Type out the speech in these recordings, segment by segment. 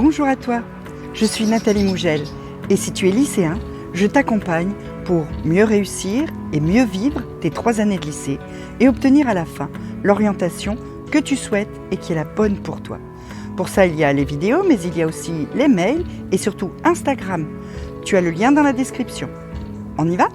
Bonjour à toi, je suis Nathalie Mougel et si tu es lycéen, je t'accompagne pour mieux réussir et mieux vivre tes 3 années de lycée et obtenir à la fin l'orientation que tu souhaites et qui est la bonne pour toi. Pour ça, il y a les vidéos, mais il y a aussi les mails et surtout Instagram. Tu as le lien dans la description. On y va ?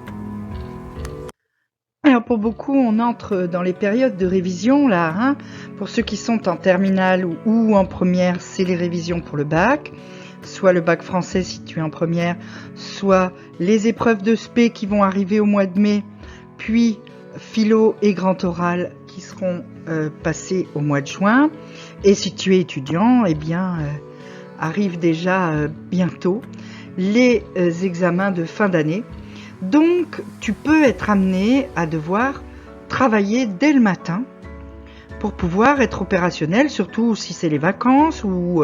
Alors pour beaucoup, on entre dans les périodes de révision là. Pour ceux qui sont en terminale ou en première, c'est les révisions pour le bac. Soit le bac français si tu es en première, soit les épreuves de spé qui vont arriver au mois de mai, puis philo et grand oral qui seront passés au mois de juin. Et si tu es étudiant, arrivent déjà bientôt les examens de fin d'année. Donc, tu peux être amené à devoir travailler dès le matin pour pouvoir être opérationnel, surtout si c'est les vacances ou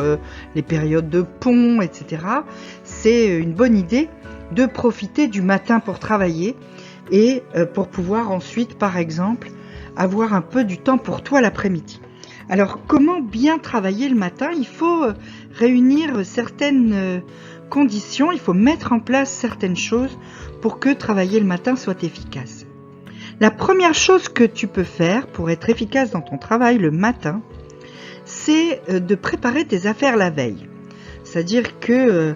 les périodes de pont, etc. C'est une bonne idée de profiter du matin pour travailler et pour pouvoir ensuite, par exemple, avoir un peu du temps pour toi l'après-midi. Alors, comment bien travailler le matin ? Il faut réunir certaines conditions, il faut mettre en place certaines choses pour que travailler le matin soit efficace. La première chose que tu peux faire pour être efficace dans ton travail le matin, c'est de préparer tes affaires la veille. C'est-à-dire que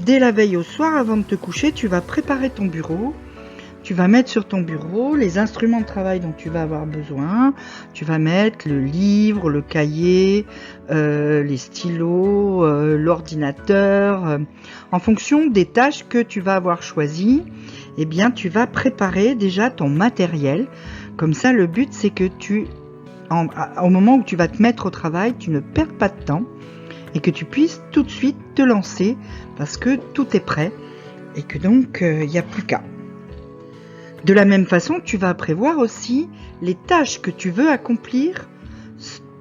dès la veille au soir, avant de te coucher, tu vas préparer ton bureau. Tu vas mettre sur ton bureau les instruments de travail dont tu vas avoir besoin. Tu vas mettre le livre, le cahier, les stylos, l'ordinateur. En fonction des tâches que tu vas avoir choisies, tu vas préparer déjà ton matériel. Comme ça, le but, c'est que au moment où tu vas te mettre au travail, tu ne perds pas de temps et que tu puisses tout de suite te lancer parce que tout est prêt et que donc, il n'y a plus qu'à. De la même façon, tu vas prévoir aussi les tâches que tu veux accomplir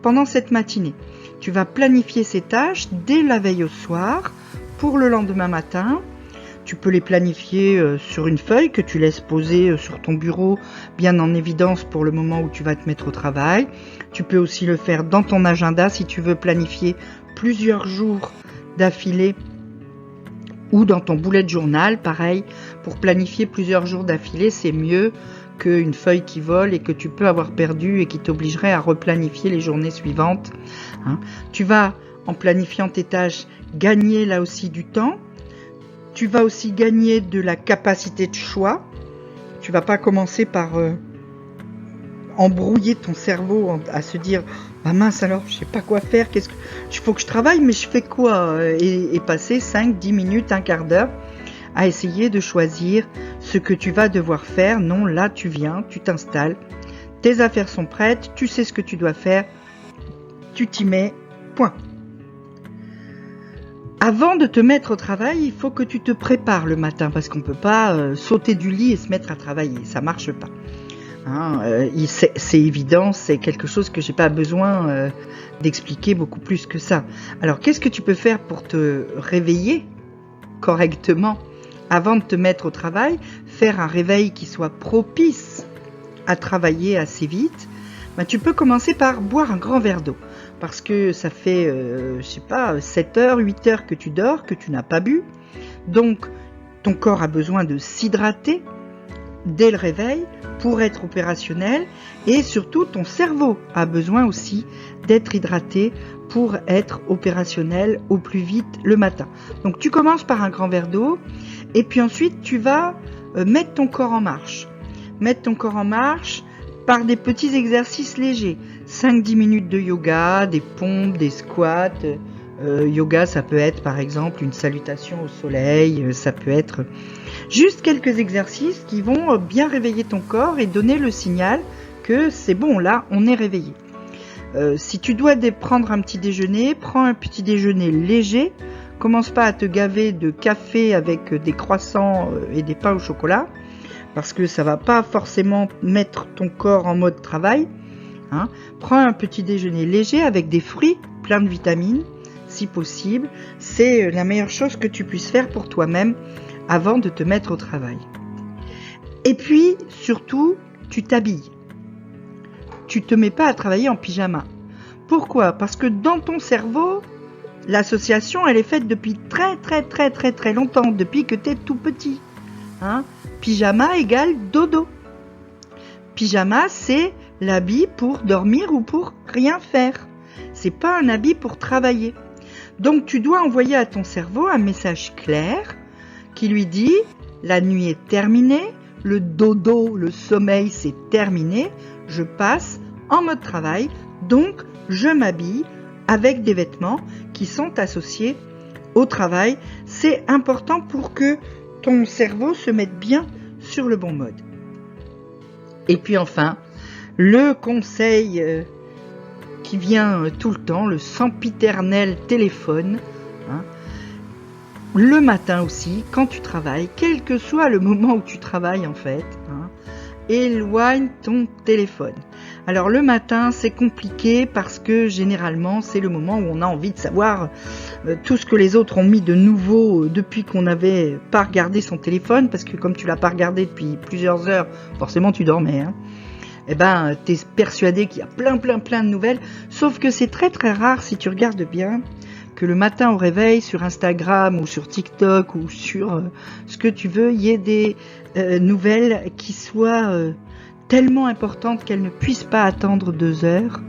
pendant cette matinée. Tu vas planifier ces tâches dès la veille au soir pour le lendemain matin. Tu peux les planifier sur une feuille que tu laisses poser sur ton bureau, bien en évidence pour le moment où tu vas te mettre au travail. Tu peux aussi le faire dans ton agenda si tu veux planifier plusieurs jours d'affilée. Ou dans ton bullet journal, pareil, pour planifier plusieurs jours d'affilée, c'est mieux qu'une feuille qui vole et que tu peux avoir perdu et qui t'obligerait à replanifier les journées suivantes. Tu vas, en planifiant tes tâches, gagner là aussi du temps. Tu vas aussi gagner de la capacité de choix. Tu vas pas commencer par embrouiller ton cerveau à se dire « Ah mince alors, je sais pas quoi faire, il faut que je travaille, mais je fais quoi ?» et passer 5, 10 minutes, un quart d'heure à essayer de choisir ce que tu vas devoir faire. Non, là tu viens, tu t'installes, tes affaires sont prêtes, tu sais ce que tu dois faire, tu t'y mets, point. Avant de te mettre au travail, il faut que tu te prépares le matin parce qu'on ne peut pas sauter du lit et se mettre à travailler, ça ne marche pas. C'est évident, c'est quelque chose que j'ai pas besoin d'expliquer beaucoup plus que ça. Alors, qu'est-ce que tu peux faire pour te réveiller correctement avant de te mettre au travail ? Faire un réveil qui soit propice à travailler assez vite. Tu peux commencer par boire un grand verre d'eau. Parce que ça fait, 7 heures, 8 heures que tu dors, que tu n'as pas bu. Donc, ton corps a besoin de s'hydrater dès le réveil pour être opérationnel et surtout ton cerveau a besoin aussi d'être hydraté pour être opérationnel au plus vite le matin. Donc tu commences par un grand verre d'eau et puis ensuite tu vas mettre ton corps en marche. Mettre ton corps en marche par des petits exercices légers. 5-10 minutes de yoga, des pompes, des squats. Yoga, ça peut être par exemple une salutation au soleil, ça peut être juste quelques exercices qui vont bien réveiller ton corps et donner le signal que c'est bon, là, on est réveillé. Si tu dois prendre un petit déjeuner, prends un petit déjeuner léger. Commence pas à te gaver de café avec des croissants et des pains au chocolat, parce que ça va pas forcément mettre ton corps en mode travail. Prends un petit déjeuner léger avec des fruits pleins de vitamines, si possible. C'est la meilleure chose que tu puisses faire pour toi-même avant de te mettre au travail. Et puis, surtout, tu t'habilles. Tu te mets pas à travailler en pyjama. Pourquoi ? Parce que dans ton cerveau, l'association, elle est faite depuis très très très très très longtemps, depuis que tu es tout petit. Hein, pyjama égale dodo. Pyjama, c'est l'habit pour dormir ou pour rien faire. C'est pas un habit pour travailler. Donc tu dois envoyer à ton cerveau un message clair qui lui dit « La nuit est terminée, le dodo, le sommeil, c'est terminé, je passe en mode travail, donc je m'habille avec des vêtements qui sont associés au travail. » C'est important pour que ton cerveau se mette bien sur le bon mode. Et puis enfin, le conseil qui vient tout le temps, le sempiternel téléphone, hein, le matin aussi, quand tu travailles, quel que soit le moment où tu travailles en fait, hein, éloigne ton téléphone. Alors le matin, c'est compliqué parce que généralement, c'est le moment où on a envie de savoir tout ce que les autres ont mis de nouveau depuis qu'on n'avait pas regardé son téléphone, parce que comme tu l'as pas regardé depuis plusieurs heures, forcément tu dormais, hein. Eh ben, t'es persuadé qu'il y a plein de nouvelles, sauf que c'est très très rare, si tu regardes bien, que le matin au réveil, sur Instagram ou sur TikTok ou sur ce que tu veux, il y ait des nouvelles qui soient tellement importantes qu'elles ne puissent pas attendre 2 heures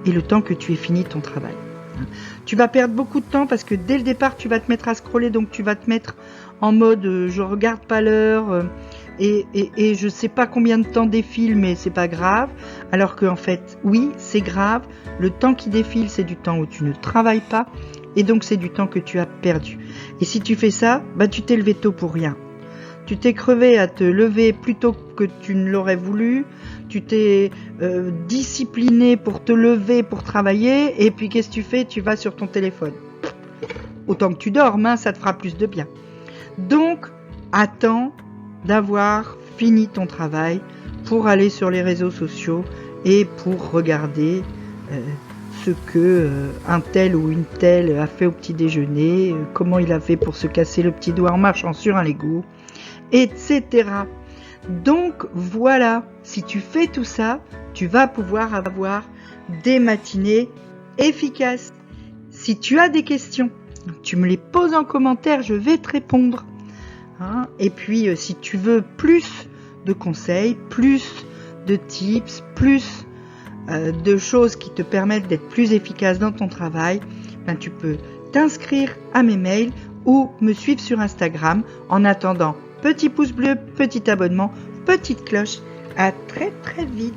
et le temps que tu aies fini ton travail. Tu vas perdre beaucoup de temps parce que dès le départ, tu vas te mettre à scroller, donc tu vas te mettre en mode je regarde pas l'heure et je sais pas combien de temps défile, mais c'est pas grave. Alors qu'en fait, oui, c'est grave. Le temps qui défile, c'est du temps où tu ne travailles pas et donc c'est du temps que tu as perdu. Et si tu fais ça, bah tu t'es levé tôt pour rien. Tu t'es crevé à te lever plus tôt que tu ne l'aurais voulu. Tu t'es discipliné pour te lever, pour travailler. Et puis qu'est-ce que tu fais ? Tu vas sur ton téléphone. Autant que tu dormes, hein, ça te fera plus de bien. Donc, attends d'avoir fini ton travail pour aller sur les réseaux sociaux et pour regarder ce que un tel ou une telle a fait au petit déjeuner, comment il a fait pour se casser le petit doigt en marchant sur un Lego, etc. Donc voilà, si tu fais tout ça, tu vas pouvoir avoir des matinées efficaces. Si tu as des questions, tu me les poses en commentaire, je vais te répondre. Hein, et puis si tu veux plus de conseils, plus de tips, plus de choses qui te permettent d'être plus efficace dans ton travail, ben, tu peux t'inscrire à mes mails ou me suivre sur Instagram. En attendant, petit pouce bleu, petit abonnement, petite cloche. À très très vite.